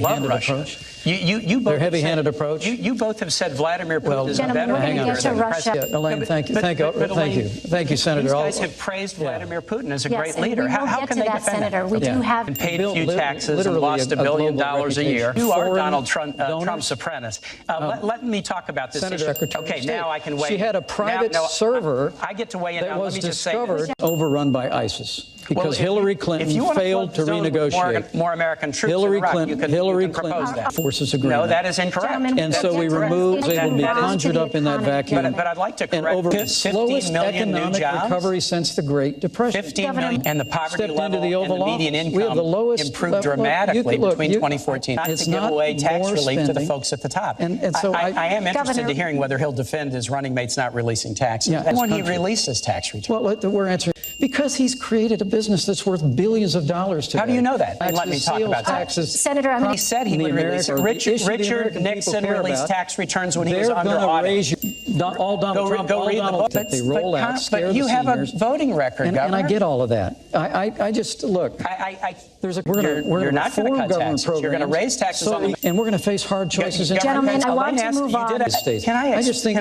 love Russia. You both their heavy-handed approach. You both have said Vladimir Putin is a better leader than President. Elaine, thank you, thank you, Senator. These guys have praised Vladimir Putin as a great leader. How can they defend Senator? We do have paid a few taxes and lost $1 billion a year. You are Donald Trump's apprentice. Let me talk about this issue. Okay, now I can weigh in. She had a private server I get to weigh in. that Now, was let me just say discovered overrun by ISIS. Because Hillary Clinton failed to renegotiate. More American troops in Iraq, you can propose that. Forces agreement. No, that is incorrect. And so we removed, able to be conjured up in that vacuum. But I'd like to correct and over the 15 slowest million new economic jobs. recovery since the Great Depression. 15 million, and the poverty Stepped level into the and the Oval median Office. We have income the lowest, improved dramatically between 2014. It's to give not away tax more relief to the spending. folks at the top. And so I am interested to hearing whether he'll defend his running mates not releasing taxes. Yeah, when he releases tax returns. Well, we're answering because he's created a business that's worth billions of dollars today. How do you know that? And let me talk about taxes. Senator, he said he would release it. Richard Nixon released tax returns when he was under audit. All Donald Trump, all Donald Trump, they roll out, scare the seniors. But you have a voting record, Governor. And I get all of that. I just, look, we're not going to cut taxes. You're going to raise taxes on them. And we're going to face hard choices. Gentlemen, I want to move on. I just think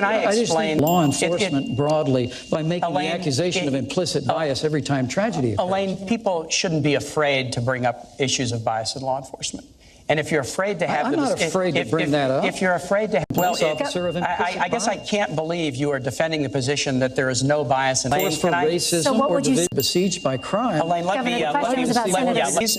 law enforcement broadly, by making the accusation of implicit bias every time tragedy occurs. Elaine, people shouldn't be afraid to bring up issues of bias in law enforcement. And if you're afraid to have I'm not afraid to bring that up. If you're afraid to I guess I can't believe you are defending the position that there is no bias in force for racism or besieged by crime. Elaine, let me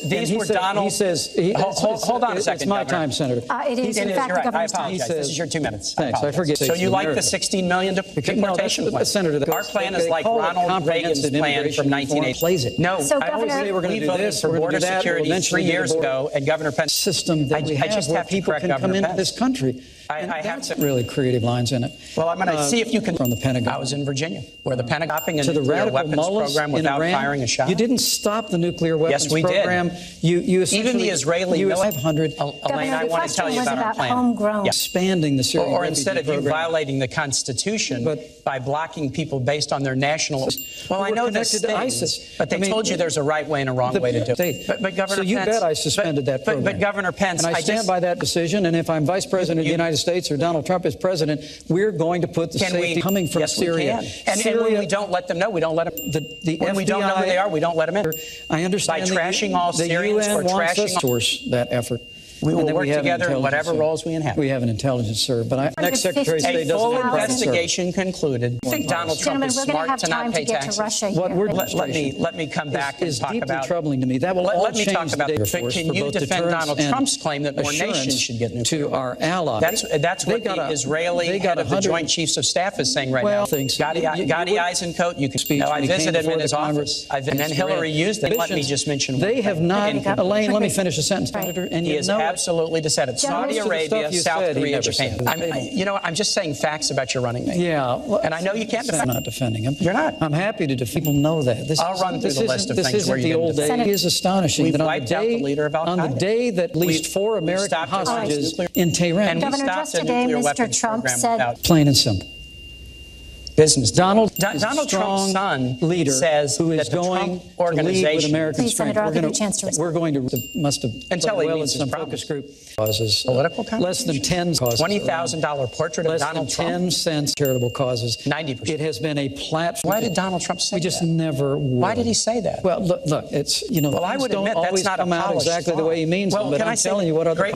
these were Donald. He says, hold on a second. It's my time, Senator. It is, in fact, the governor's time. I apologize. This is your 2 minutes. Thanks. I forget. So you like the 16 million deportation plan? Senator, our plan is like Ronald Reagan's plan from 1980. No, I always say we're going to do this. For border security 3 years ago, and Governor Pence system that we have where people can come into this country. I have some really creative lines in it. Well, I'm going to see if you can. From the Pentagon. I was in Virginia, where the Pentagon stopping a to the nuclear weapons mullahs program without firing a shot. You didn't stop the nuclear weapons program. Yes, we did. You even the Israeli military 500. Elaine, I want to tell you about our plan. Homegrown. Yeah. Expanding the Syrian or instead of you violating the Constitution by blocking people based on their national. Well, I know this to ISIS, but they told you there's a right way and a wrong way to do it. But Governor so you Pence, bet I suspended that program. But Governor Pence, and I stand by that decision. And if I'm Vice President of the United States or Donald Trump is president, we're going to put the safety coming from Syria. And when we don't let them know, we don't let them. When we don't know who they are, we don't let them in. I understand by trashing all Syrians or trashing source that effort. We will work together in whatever roles we inhabit. We have an intelligence serve, but next Secretary of State doesn't have a full investigation concluded. I think Donald Trump is smart to not pay taxes. Let me come back and talk about. Is deeply troubling to me. That will all change the data force. Can you defend Donald Trump's claim that more nations should get nuclear? To our allies. That's what the Israeli head of the Joint Chiefs of Staff is saying right now. Gadi Eisenkot, you can speak. I visited him in his office, and then Hillary used it. Let me just mention. They have not. Elaine, let me finish a sentence, Senator. And you know. Absolutely decided. Saudi Arabia, South Korea, Japan. I'm just saying facts about your running mate. Yeah. Well, and I know you can't defend him. I'm not defending him. You're not. I'm happy to defend. People know that. I'll run through the list of things where you didn't defend. It is astonishing that on the day that at least 4 American hostages in Tehran. Governor, just today, Mr. Trump said. Plain and simple. Business. Donald Trump's son leader says who is that the going Trump organization. American Senator, I'll give you a chance to respond. We're going to must have until he well in meets some his focus group causes political less than 10 causes $20,000 portrait of Donald Trump. 10 cents charitable causes. 90%. It has been a platform. Why did Donald Trump say that? We just never would. Why did he say that? Well, look, it's Well, I would admit that's not come out exactly the way he means them, but I'm telling you what other.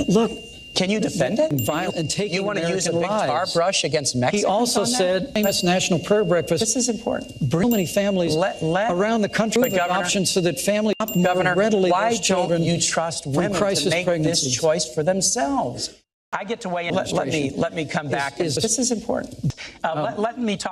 Look. Can you defend it? And taking you want to use a big tar brush against Mexico? He also said, famous National Prayer Breakfast. This is important. Bring many families around the country with options so that families Governor, readily why don't you trust women to make this choice for themselves? I get to weigh in. Let me come back. This is important. Let me talk.